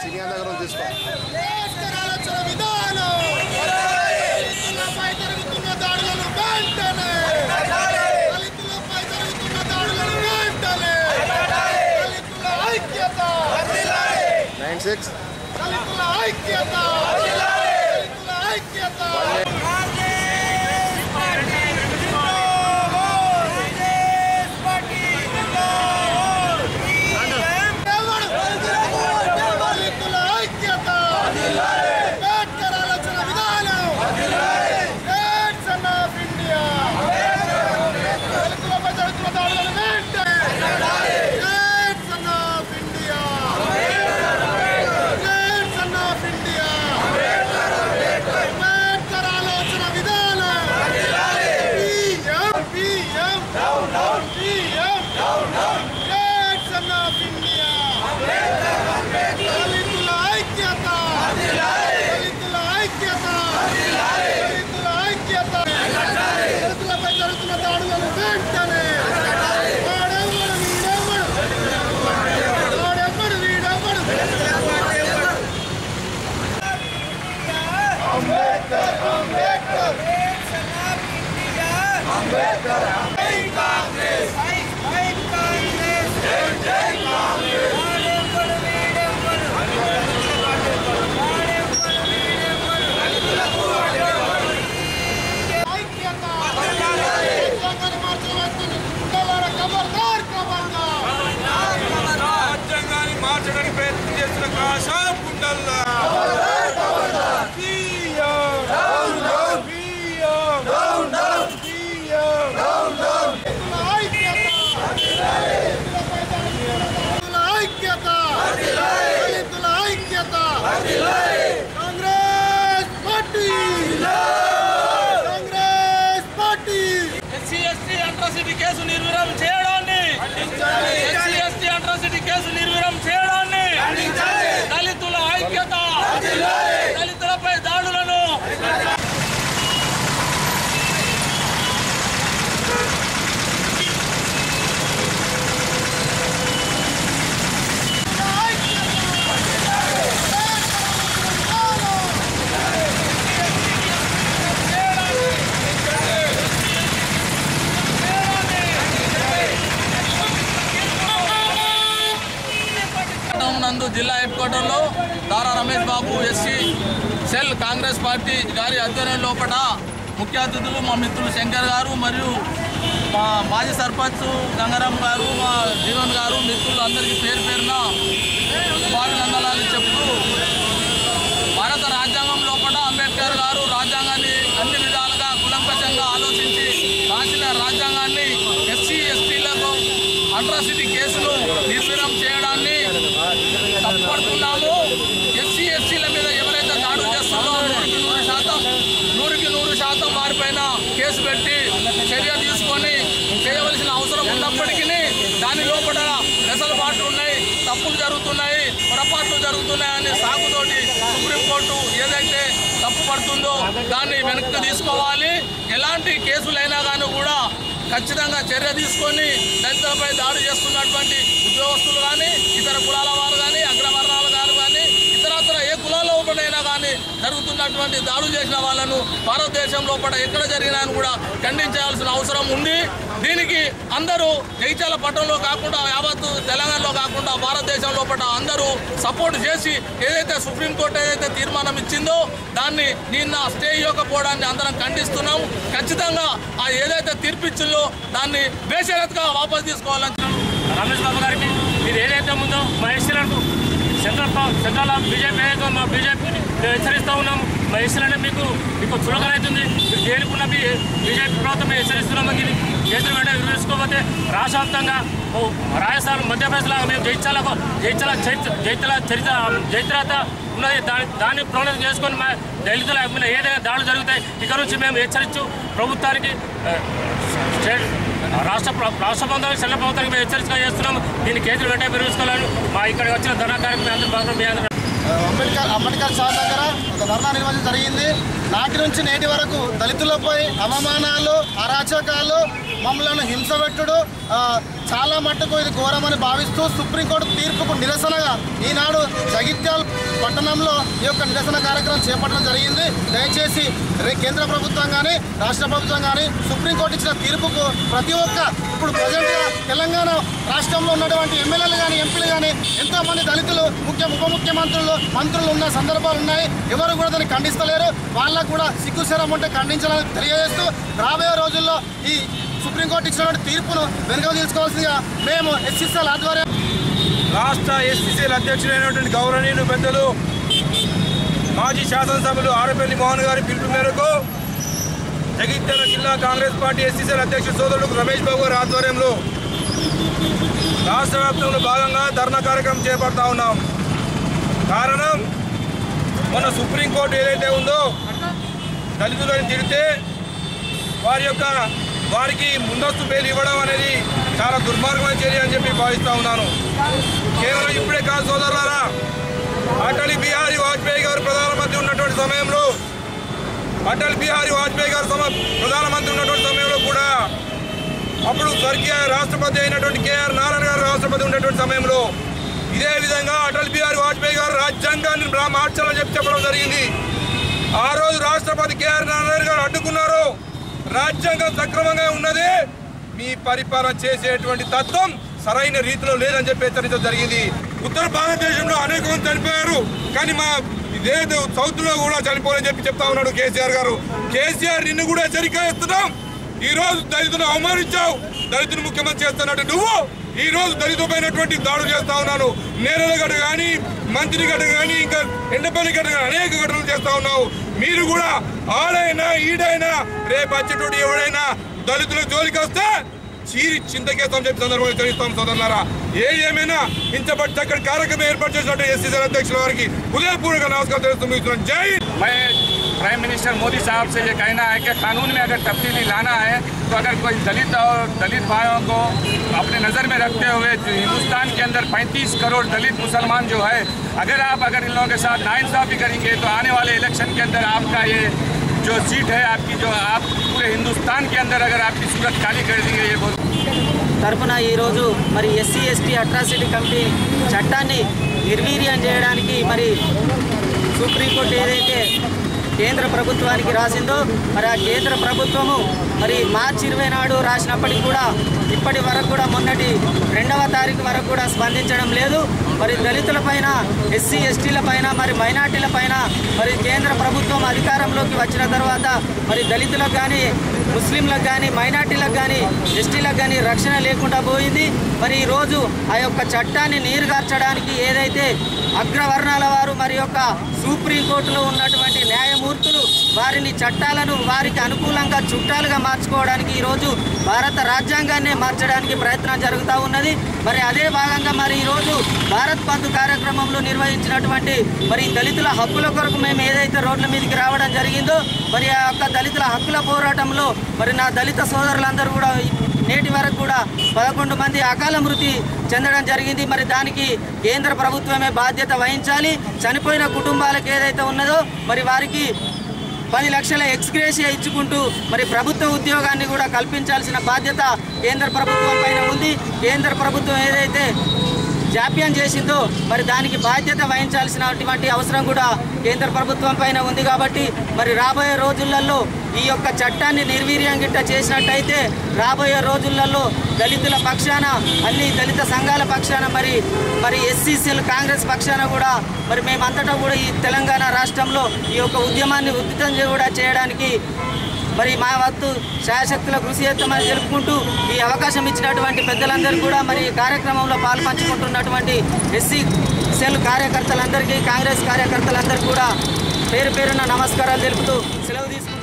Senior దగ్గర తీసుకో. దళితుల ఐక్యత, దళితులపై దాడులను నందు జిల్లా హెడ్ క్వార్టర్లో దారా Ramesh Babu SC cell Congress party గారి ఆధ్వర్యం లోపల ముఖ్య అతిథులు మా మిత్రులు శంకర్ గారు మరియు మా మాజీ సర్పంచ్ గంగారాం గారు, మా జీవన్ గారు, మిత్రులు అందరికీ పేరు పేరున శుభాభినందనాలు చెప్తూ, భారత రాజ్యాంగం లోపల అంబేద్కర్ గారు రాజ్యాంగాన్ని అన్ని విధాలుగా కులంకషంగా ఆలోచించి రాసిన రాజ్యాంగాన్ని ఎస్సీ ఎస్టీలకు అట్రాసిటీ కేసులు నిర్వీర్యం చేయడాన్ని తప్పుపడుతున్నాము. ఎస్సీ ఎస్టీల మీద ఎవరైతే దాడులు చేస్తున్నారో 100% వారిపైన కేసు పెట్టి చర్య తీసుకొని చేయవలసిన అవసరం ఉన్నప్పటికీ దాని లోపల వెసలుబాట్లు ఉన్నాయి, తప్పులు జరుగుతున్నాయి, పొరపాట్లు జరుగుతున్నాయని సాగుతోటి సుప్రీంకోర్టు ఏదైతే తప్పు పడుతుందో దాన్ని వెనక్కి తీసుకోవాలి. ఎలాంటి కేసులైనా కానీ కూడా ఖచ్చితంగా చర్య తీసుకొని దళితులపై దాడి చేస్తున్నటువంటి ఉద్యోగస్తులు కానీ, ఇతర కులాల వారు కానీ, అగ్రవర్ణాల గారు కానీ, ఇతరత్ర ఏ కులాల లోపలైనా కానీ జరుగుతున్నటువంటి దాడులు చేసిన వాళ్ళను భారతదేశం లోపల ఎక్కడ జరిగినా కూడా ఖండించాల్సిన అవసరం ఉంది. దీనికి అందరూ జగిత్యాల పట్టణంలో కాకుండా యావత్తు తెలంగాణలో కాకుండా భారతదేశం లోపల అందరూ సపోర్ట్ చేసి ఏదైతే సుప్రీంకోర్టు ఏదైతే తీర్మానం ఇచ్చిందో దాన్ని నిన్న స్టే ఇవ్వకపోవడాన్ని అందరం ఖండిస్తున్నాం. ఖచ్చితంగా ఆ ఏదైతే తీర్పిచ్చిందో దాన్ని బేషరత్గా వాపసు తీసుకోవాలని రమేష్ బాబు గారికి మీరు ఏదైతే ముందో మా ఎస్సీలకు సెంట్రల్ బీజేపీ ఏదైతే మా బీజేపీని హెచ్చరిస్తూ ఉన్నాము. మా ఎస్సీలంటే మీకు చులకన అవుతుంది. మీరు దేనికున్న బీజేపీ ప్రభుత్వం హెచ్చరిస్తున్నాము. ఇది కేసులు వెంటనే వివరించుకోకపోతే రాష్ట్ర వ్యాప్తంగా రాజస్థాన్, మధ్యప్రదేశ్లో మేము జైత్రత ఉన్నది. దాన్ని ప్రోత్సహం చేసుకొని మా దళితుల ఏదైనా దాడులు జరుగుతాయి ఇక నుంచి మేము హెచ్చరించు ప్రభుత్వానికి రాష్ట్ర ప్రభుత్వం సెంట్రల్ ప్రభుత్వానికి మేము హెచ్చరికగా చేస్తున్నాము. దీన్ని కేసులు వెంటనే వివరించుకోవాలని మా ఇక్కడికి వచ్చిన ధర్నా కార్యక్రమం అందరూ భాగంగా మీ అందరూ అంబేద్కర్ సార్ దగ్గర ఒక ధర్నా నిర్వహించడం జరిగింది. నాటి నుంచి నేటి వరకు దళితులపై అవమానాలు, అరాచకాలు, మమ్మల్ని హింస పెట్టుడు, చాలా మట్టుకు ఇది ఘోరమని భావిస్తూ సుప్రీంకోర్టు తీర్పుకు నిరసనగా ఈనాడు జగిత్యాల పట్టణంలో ఈ యొక్క నిరసన కార్యక్రమం చేపట్టడం జరిగింది. దయచేసి కేంద్ర ప్రభుత్వం కానీ రాష్ట్ర ప్రభుత్వం కానీ సుప్రీంకోర్టు ఇచ్చిన తీర్పుకు ప్రతి ఒక్క ఇప్పుడు ప్రజెంట్గా తెలంగాణ రాష్ట్రంలో ఉన్నటువంటి ఎమ్మెల్యేలు కానీ ఎంపీలు కానీ ఎంతోమంది దళితులు ఉప మంత్రులు ఉన్న సందర్భాలు ఉన్నాయి. ఎవరు కూడా దాన్ని ఖండిస్తలేరు. వాళ్ళకు కూడా సిగ్గుశరం ఉంటే ఖండించాలని తెలియజేస్తూ రాబోయే రోజుల్లో ఈ సుప్రీంకోర్టు ఇచ్చినటువంటి తీర్పును వెనుక తీసుకోవాల్సిందిగా మేము ఎస్సీసీఎల్ ఆధ్వర్యం రాష్ట్ర ఎస్సీసీఎల్ అధ్యక్షులైనటువంటి గౌరవనీయులు పెద్దలు మాజీ శాసనసభ్యులు ఆరపల్లి మోహన్ గారి పిలుపు మేరకు జగిత్యాల జిల్లా కాంగ్రెస్ పార్టీ ఎస్సీసీఎల్ అధ్యక్షుడు సోదరుడు రమేష్ బాబు గారి ఆధ్వర్యంలో రాష్ట్ర వ్యాప్తంలో భాగంగా ధర్నా కార్యక్రమం చేపడతా ఉన్నాం. కారణం మన సుప్రీంకోర్టు ఏదైతే ఉందో దళితులను తిడితే వారికి ముందస్తు బెయిల్ ఇవ్వడం అనేది చాలా దుర్మార్గమైన చర్య అని చెప్పి భావిస్తూ ఉన్నాను. కేవలం ఇప్పుడే కాదు సోదరులారా, అటల్ బిహారీ వాజ్పేయి గారు ప్రధానమంత్రి ఉన్నటువంటి సమయంలో కూడా అప్పుడు స్వర్గీయ రాష్ట్రపతి అయినటువంటి కేఆర్ నారాయణ గారు రాష్ట్రపతి ఉన్నటువంటి సమయంలో ఇదే విధంగా అటల్ బిహారీ వాజ్పేయి గారు రాజ్యాంగాన్ని మార్చాలని చెప్పడం జరిగింది. ఆ రోజు రాష్ట్రపతి కేఆర్ నారాయణ గారు అడ్డుకున్నారు. రాజ్యాంగం సక్రమంగా ఉన్నది, మీ పరిపాలన చేసేటువంటి తత్వం సరైన రీతిలో లేదని చెప్పి హెచ్చరించడం జరిగింది. ఉత్తర భారతదేశంలో అనేక మంది చనిపోయారు, కానీ ఇదే సౌత్ లో కూడా చనిపోవాలని చెప్పి చెప్తా ఉన్నాడు కేసీఆర్ గారు. కేసీఆర్ నిన్ను కూడా హెచ్చరిక చేస్తున్నాం. ఈ రోజు దళితులను అవమానించావు, దళితులు ముఖ్యమంత్రి చేస్తున్నట్టు నువ్వు ఈ రోజు దళితులైనటువంటి దాడులు చేస్తా ఉన్నాను. నేరల గడ్డ కానీ, మంత్రి గడ్డ కానీ, ఇంకా ఎండపల్లి గడ్డ కానీ అనేక ఘటనలు చేస్తా ఉన్నావు. మీరు కూడా ఆడైనా ఈడైనా రేపు వచ్చేటోడు ఎవడైనా దళితుల జోలికి వస్తే చీరి చింతకేస్తాం చెప్పి సందర్భంగా తెలుస్తాం సోదరులారా. ఏమైనా ఇంతపటి చక్కటి కార్యక్రమం ఏర్పాటు చేసినట్టు ఎస్సీసీఎల్ అధ్యక్షుల వారికి హృదయపూర్వక నమస్కారం తెలుస్తున్నాం. జై प्राइम मिनिस्टर मोदी साहब से ये कहना है कि कानून में अगर तब्दीली लाना है तो अगर कोई दलित और दलित भाइयों को अपने नज़र में रखते हुए हिंदुस्तान के अंदर 35 करोड़ दलित मुसलमान जो है, अगर इन लोगों के साथ नाइंसाफ़ी करेंगे तो आने वाले इलेक्शन के अंदर आपका ये जो सीट है आपकी, जो आप पूरे हिंदुस्तान के अंदर अगर आपकी सूरत खाली कर देंगे ये बहुत తరపున ఈరోజు మరి ఎస్సీ ఎస్టీ అట్రాసిటీ కమిటీ చట్టాన్ని నిర్వీర్యం చేయడానికి మరి సుప్రీంకోర్టు ఏదైతే కేంద్ర ప్రభుత్వానికి రాసిందో మరి ఆ కేంద్ర ప్రభుత్వము మరి మార్చి 20 నాడు రాసినప్పటికీ కూడా ఇప్పటి వరకు కూడా మొన్నటి 2వ తారీఖు వరకు కూడా స్పందించడం లేదు. మరి దళితుల పైన, ఎస్సీ ఎస్టీల పైన, మరి మైనార్టీల పైన మరి కేంద్ర ప్రభుత్వం అధికారంలోకి వచ్చిన తర్వాత మరి దళితులకు కానీ, ముస్లింలకు కానీ, మైనార్టీలకు కానీ, ఎస్టీలకు కానీ రక్షణ లేకుండా పోయింది. మరి ఈరోజు ఆ యొక్క చట్టాన్ని నీరుగార్చడానికి ఏదైతే అగ్రవర్ణాల వారు మరి యొక్క సుప్రీంకోర్టులో ఉన్నటువంటి న్యాయమూర్తులు వారిని చట్టాలను వారికి అనుకూలంగా చుట్టాలుగా మార్చుకోవడానికి ఈరోజు భారత రాజ్యాంగాన్ని మార్చడానికి ప్రయత్నం జరుగుతూ ఉన్నది. మరి అదే భాగంగా మరి ఈరోజు భారత్ బంద్ కార్యక్రమంలో నిర్వహించినటువంటి మరి దళితుల హక్కుల కొరకు మేము ఏదైతే రోడ్ల మీదకి రావడం జరిగిందో మరి ఆ యొక్క దళితుల హక్కుల పోరాటంలో మరి నా దళిత సోదరులందరూ కూడా నేటి వరకు కూడా 11 మంది అకాల మృతి చెందడం జరిగింది. మరి దానికి కేంద్ర ప్రభుత్వమే బాధ్యత వహించాలి. చనిపోయిన కుటుంబాలకు ఏదైతే ఉన్నదో మరి వారికి 10 లక్షల ఎక్స్గ్రేషియా ఇచ్చుకుంటూ మరి ప్రభుత్వ ఉద్యోగాన్ని కూడా కల్పించాల్సిన బాధ్యత కేంద్ర ప్రభుత్వం పైన ఉంది. కేంద్ర ప్రభుత్వం ఏదైతే జాప్యం చేసిందో మరి దానికి బాధ్యత వహించాల్సినటువంటి అవసరం కూడా కేంద్ర ప్రభుత్వం పైన ఉంది. కాబట్టి మరి రాబోయే రోజులలో ఈ యొక్క చట్టాన్ని నిర్వీర్యం గిట్ట చేసినట్టయితే రాబోయే రోజులలో దళితుల పక్షాన, అన్ని దళిత సంఘాల పక్షాన మరి ఎస్సీసీఎల్ కాంగ్రెస్ పక్షాన కూడా మరి మేమంతటా కూడా ఈ తెలంగాణ రాష్ట్రంలో ఈ యొక్క ఉద్యమాన్ని ఉధృతం కూడా చేయడానికి మరి మా వంతు శాయశక్తుల కృషి చేస్తామని తెలుపుకుంటూ ఈ అవకాశం ఇచ్చినటువంటి పెద్దలందరూ కూడా మరి కార్యక్రమంలో పాల్పంచుకుంటున్నటువంటి ఎస్సీసీఎల్ కార్యకర్తలందరికీ, కాంగ్రెస్ కార్యకర్తలందరికీ కూడా పేరు పేరున నమస్కారాలు తెలుపుతూ సెలవు తీసుకుంటున్నాను.